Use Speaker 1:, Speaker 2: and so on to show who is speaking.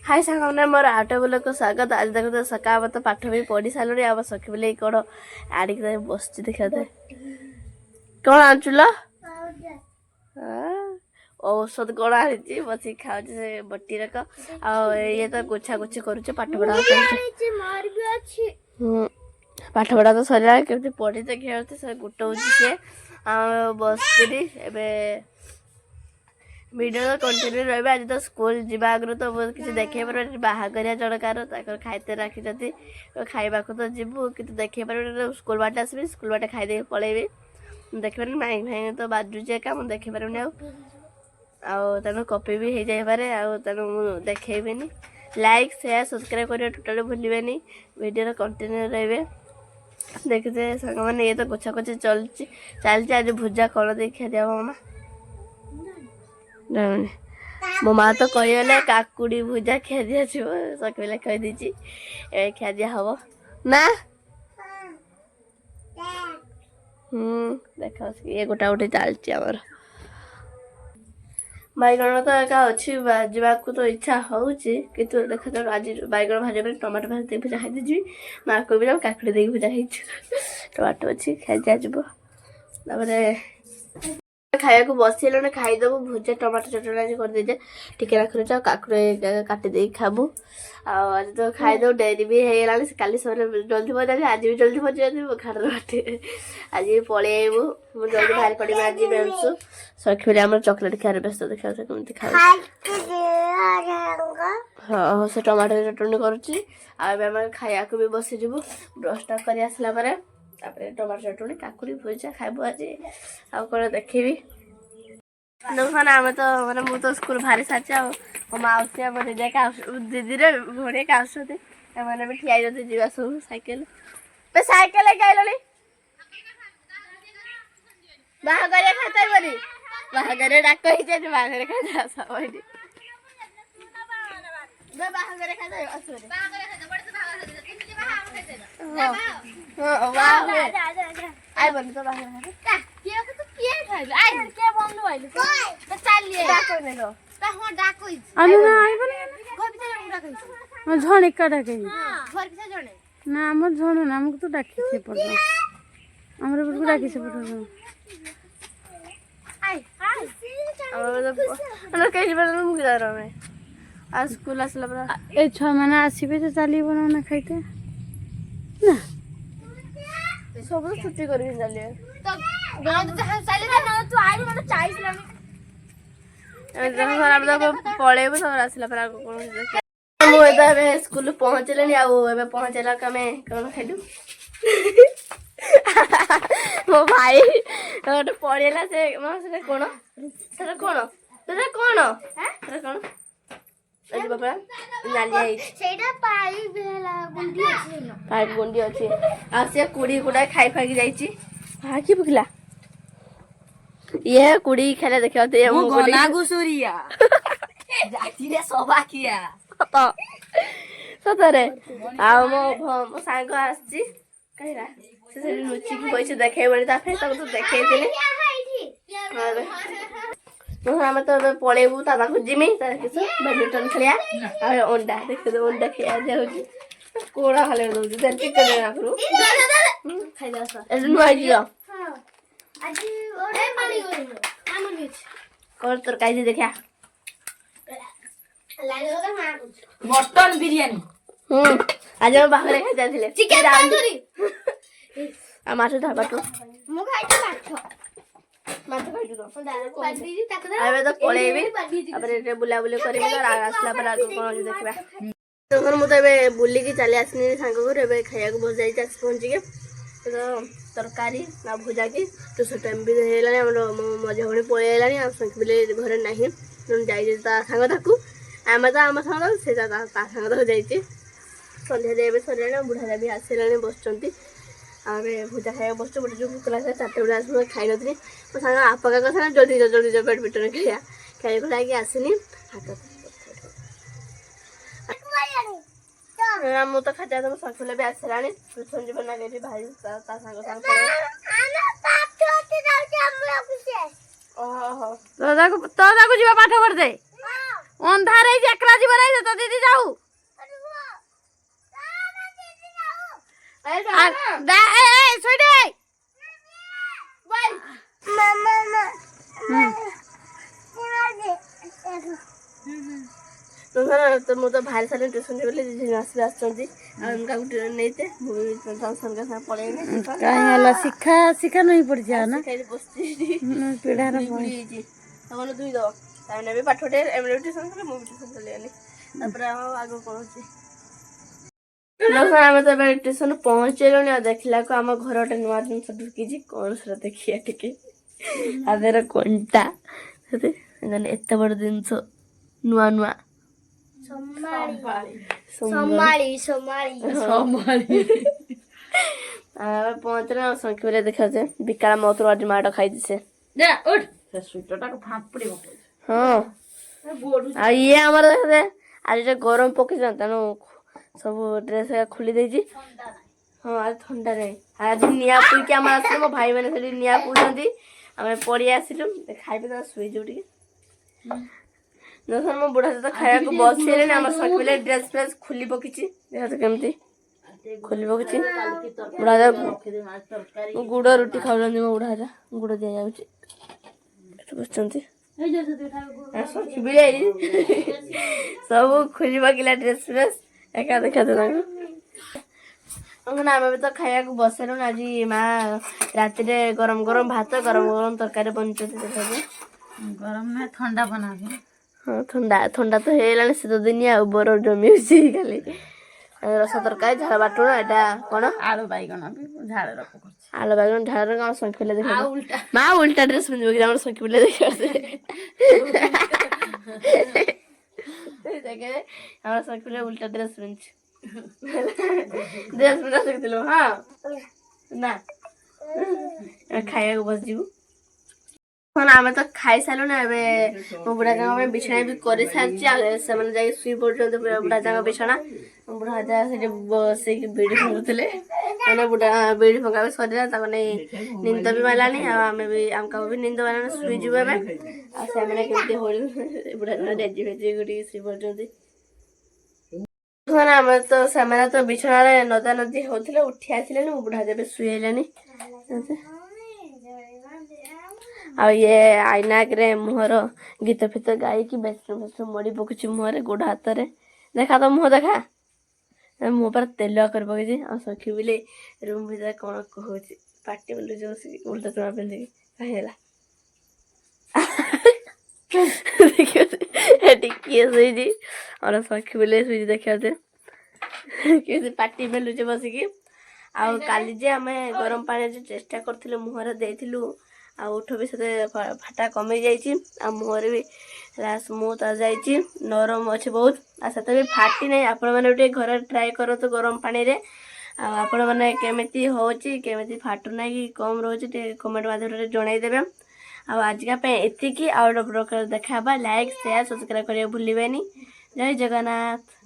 Speaker 1: हाय सांग more out बोल को स्वागत। आज देख तो सका तो पाठ भी पढ़ी सारे आम सखी बोले कौन आड़िक बस देखा कौन आंचुल औषध कौन आनी बस खाऊ से बटी रक ये तो गोछा गोछी कर पाठ पढ़ा पाठ पढ़ा तो सर के पढ़ी तो खेलते गोटे सी बस वीडियो तो कंटिन्यू रही। आज तो स्कूल जावा आगु तो किसी देखे पार बाहागर जड़कार खाइते रखी खावा तो जीवु कि देखे पार स्कूल बाट आसबि स्कूल बाट खाईदे पलैबी देखे पारे माइक भाई तो बाजुचे क्या मुझे देखे पारे तेणु कपी भी हो जाए तेणु देखेबी लाइक शेयर सब्सक्राइब करेंगे टोटाली भूलें वीडियो कंटिन्यू रही। देखते सांग मैंने ये तो गोछा गोछी चलती आज भुजा कौन देखा दिया मामा मो माँ तो कहले काकुड़ी भुजा खिया दिया सकेला कहीदी खिया दिया हम ना देख ये गोटा गोटे चलती आमर बैगण तो एका अच्छी जावाक तो इच्छा होची किंतु देखा आज बैगण भाजी टमाटो भाजी भुजा खाई दीजिए माँ को भी काकुड़ी देगी भुजा खाई टमाटो अच्छी खाई खाया को बसला खाईदेबू भुजा टमाटो चटना आज कर दीजिए टिके रखी काकुड़ी काटिदे खाबू आज तो खाईदेव डेरी भी होगा काली समय जल्दी बजा आज भी जल्दी बजा घर बाटे आज भी पलैबू मुझे जल्दी बाहर पड़ी आज बेलसु सखी आम चॉकलेट खार व्यस्त देखा कमी खा हाँ से टमाटो चटनी करुँच खाया भी बसीजु ब्रशटा कर आसला टमाटो चटनी काकुड़ी भुजा खाइबू आज आउ कौन देखी देखो ना आम तो मैंने मुझे तो स्कूल भारी सारी मो मौसी मो दीदी भोड़े का मैंने भी ठिया जा सब साइकेल साइकेल आइल बाहागर खाता बनी बाहागर डाक बाहागर खाता सब बाहागर खाता आइ बनी तो बाहागर
Speaker 2: झणिका डाके ना आम झण ना आमको तो डाकी से पड़ आमर बेटू डाकी से पड़
Speaker 1: आज स्कूल आसला
Speaker 2: ए छुआ मैंने आसबे तो चलिए ना खाइते ना
Speaker 1: सब छुट्टी कर पलैबू सब आसला मुझे स्कूल पहुँचले पहुँचला कौन खाइलु मो भाई गोटे पड़ेगा से कौन से कौन से कौन से कौन पाइप गुंडी अच्छी आ सी कुड़ी गुड़ा खाई फाइक जाइए कि बुखला ये कुड़ी खेला देखा सतरे मो सांग आसी लुचिकी पैसे देखे तो देखे आम तो पलैबू ता जिमी बैडमिंटन खेलिया अंडा देख अंडा खिया जाऊँगी कोड़ा खाले दूसरी चिकेन आखिर कौन तरकारी देखा
Speaker 3: मटन बिरयानी
Speaker 1: आज हम बाहर खाई जाते चिकेन माछ ढाबाटू तो पलैबी बुलाबुली कर आसला कौन देखा तो मुझे बुलिकी चली आसनी सांग घर खाया बस जाए पहुँचिके तो तरकारी ना भुजा की तो से टाइम भी है मजा भाई पलैला बोले घर ना जाइए सांग आम तो आम सांग से सांग जाइए सन्ध्या दे सर बुढ़ा भी आसला बस आम भुजा खाया बस गोटे जो भूक लगे 4टे बेले आस खाई नी मो सांग आपका कथा जल्दी जल्दी बैडमिंटन खेलिया खेल खुलाक आसनी हाथ मुझे तो खाते तो सखुला भी आसला ट्यूशन जीवन ना भाई सांग
Speaker 2: तो जाको जीवा पाठ कर दे अंधार एकला जीव तो दीदी जाऊ
Speaker 1: ତ ମୁଁ ତ ବାହାରି ସାରିଲି ଟ୍ୟୁସନ୍ ବୋଲି ଆସିବେ ଆସୁଛନ୍ତି ଆଉ ଏମିତି କାହାକୁ ନେଇତେ ମୁଁ ବି ସାଙ୍ଗେ ସାଙ୍ଗେ ପଳେଇବି
Speaker 2: କାହିଁ ହେଲା ଶିଖା ଶିଖା ନଇଁ ପଡିଛି ନା
Speaker 1: ବସିଛି
Speaker 2: ପିଢାର
Speaker 1: ହେଇଛି ତମର ଧୁଇ ଦବ ତାମାନେ ବି ପାଠ ଟିକେ ଏମିତି ଟ୍ୟୁସନ୍ କଲେ ମୁଁ ବି ଟ୍ୟୁସନ୍ ଚଲେଇଗଲି ତାପରେ ଆଉ ଆଗ କଣ ଅଛି ଆମେ ତ ଏବେ ଟ୍ୟୁସନ୍ ପହଞ୍ଚେଇଲୁଣି ଆଉ ଦେଖିଲାକୁ ଆମ ଘର ଗୋଟେ ନୂଆ ଜିନିଷ ଢୁକିଛି କଣ ସେଟା ଦେଖିବା ଟିକେ ଆଦେର କଣ୍ଟା ଏତେ ବଡ ଜିନିଷ ନୂଆ ନୂଆ ଆମେ ପହଞ୍ଚିଲେ ଆଉ ସଂଖ୍ୟା ଦେଖାଯାଏ ବିକାଳ ମତରୁ ଆଜି ମାଡ଼ ଖାଇଛି ସେ ହଁ ଆଉ ଇଏ ଆମର ଆଜି ଟିକେ ଗରମ ପକେଇଛନ୍ତି ତେଣୁ ସବୁ ଡ୍ରେସ୍ ଖୋଲି ଦେଇଛି ହଁ ଆଜି ଥଣ୍ଡା ନାହିଁ ଆଜି ନିଆଁ ପୁଇକି ଆମର ଆସିଲେ ମୋ ଭାଇ ମାନେ ସେଠି ନିଆଁ ପୁଇଛନ୍ତି ଆମେ ପଳେଇ ଆସିଲୁ ଖାଇବେ ତ ଶୋଇଯିବୁ ଟିକେ ଦେଖ ମୋ ବୁଢା ସହିତ ଖାଇବାକୁ ବସିଲେଣି ଆମର ସକିଲେ ଡ୍ରେସ୍ ଫ୍ରେସ୍ ଖୋଲି ପକେଇଛି ଦେଖ କେମିତି ଖୋଲି ପକେଇଛି ବୁଢା ଗୁଡ ରୁଟି ଖାଉଛନ୍ତି ମୋ ବୁଢା ଗୁଡ ଦିଆଯାଉଛି ବସିଛନ୍ତି ସବୁ ଖୋଲି ପକେଇଲା ଡ୍ରେସ୍ ଫ୍ରେସ୍ ଏକା ଦେଖା ତାଙ୍କୁ ଆମେ ବି ତ ଖାଇବାକୁ ବସିଲୁଣି ଆଜି ମା ରାତିରେ ଗରମ ଗରମ ଭାତ ଗରମ ଗରମ ତରକାରୀ ବନିଛନ୍ତି ଦେଖାଯାଏ
Speaker 2: ଗରମ ନା ଥଣ୍ଡା ବନାବେ
Speaker 1: ହଁ ଥଣ୍ଡା ଥଣ୍ଡା ତ ହେଇଗଲାଣି ଶୀତ ଦିନିଆ ଆଉ ବରଫ ଜମିଉଛି ଖାଲି ରସ ତରକାରୀ ଝାଳ ବାଟଣ ଏଇଟା କଣ
Speaker 2: ଆଳୁ ବାଇଗଣ ବି ଝାଳ ରଖ
Speaker 1: ଆଳୁ ବାଇଗଣ ଝାଳ ଆମ ଶଙ୍ଖିଲେ ଦେଖ ମା ଉଲ୍ଟା ଡ୍ରେସ୍ ପିନ୍ଧିବ କି ଆମର ଶଙ୍ଖିଲେ ଦେଖ ଆମର ଶଙ୍ଖିଲେ ଉଲ୍ଟା ଡ୍ରେସ୍ ପିନ୍ଧୁଛି ଡ୍ରେସ୍ ପିନ୍ଧା ଶିଖିଥିଲୁ ହଁ ନା ଖାଇବାକୁ ବସିଯିବୁ ହଁ ଆମେ ତ ଖାଇସାରିଲୁଣି ଏବେ ମୋ ବୁଢା ଯାଙ୍କ ପାଇଁ ବିଛଣା ବି କରିସାରିଛି ଆଉ ସେମାନେ ଯାଇକି ଶୋଇ ପଡୁଛନ୍ତି ବୁଢା ଯାଙ୍କ ବିଛଣା ବୁଢା ଯା ସେଠି ବସିକି ବିଡି ଫୁଙ୍କୁଥିଲେ ମାନେ ବୁଢା ବିଡି ଫୁଙ୍କା ବି ସରିଲା ତାକୁ ନେଇ ନିଦ ବି ମାରିଲାନି ଆଉ ଆମେ ବି ଆମକୁ ବି ନିଦ ମାରିଲାନି ଶୋଇଯିବୁ ଏବେ ଆଉ ସେମାନେ କେମିତି ହଳି ବୁଢା ଯାଙ୍କ ଡେଜି ଫେଜି ଟିକେ ଶୋଇ ପଡୁଛନ୍ତି ଆମେ ତ ସେମାନେ ତ ବିଛଣାରେ ନଦା ନଦୀ ହଉଥିଲେ ଉଠି ଆସିଲେନି ମୋ ବୁଢା ଯେବେ ଶୋଇଲାନି ଆଉ ଇଏ ଆଇନାକରେ ମୁହଁର ଗୀତ ଫିତ ଗାଇକି ବେଶୀ ମଡି ପକଉଛି ମୁହଁରେ ଗୋଡ ହାତରେ ଦେଖା ତ ମୁହଁ ଦେଖା ମୁହଁ ପରେ ତେଲ କରି ପକେଇଛି ଆଉ ସଖୀ ବିଲେ ରୁମ୍ ଭିତରେ କଣ କହୁଛି ପାଟି ବୁଲୁଛି ବସିକି ଉଲ୍ଟା ଚୁମା ପିନ୍ଧିକି କାହିଁ ହେଲା ଏଠି କିଏ ଶୋଇଛି ଆମର ସଖୀ ବିଲେ ଶୋଇଛି ଦେଖିବାକୁ କିଏ ପାଟି ମେଲୁଛି ବସିକି ଆଉ କାଲି ଯେ ଆମେ ଗରମ ପାଣି ଚେଷ୍ଟା କରିଥିଲୁ ମୁହଁରେ ଦେଇଥିଲୁ ଆଉ ଉଠ ବି ସେତେ ଫାଟା କମେଇ ଯାଇଛି ଆଉ ମୁହଁରେ ବି ସ୍ମୁଥ୍ ଯାଇଛି ନରମ ଅଛି ବହୁତ ଆଉ ସେତେ ବି ଫାଟି ନାହିଁ ଆପଣମାନେ ଟିକେ ଘରେ ଟ୍ରାଏ କରନ୍ତୁ ଗରମ ପାଣିରେ ଆଉ ଆପଣମାନେ କେମିତି ହେଉଛି କେମିତି ଫାଟୁନାହିଁ କି କମ୍ ରହୁଛି ଟିକେ କମେଣ୍ଟ ମାଧ୍ୟମରେ ଜଣାଇଦେବେ ଆଉ ଆଜିକା ପାଇଁ ଏତିକି ଆଉ ଗୋଟେ ପ୍ରକାର ଦେଖା ହେବା ଲାଇକ୍ ସେୟାର ସବସ୍କ୍ରାଇବ୍ କରିବାକୁ ଭୁଲିବେନି ଜୟ ଜଗନ୍ନାଥ।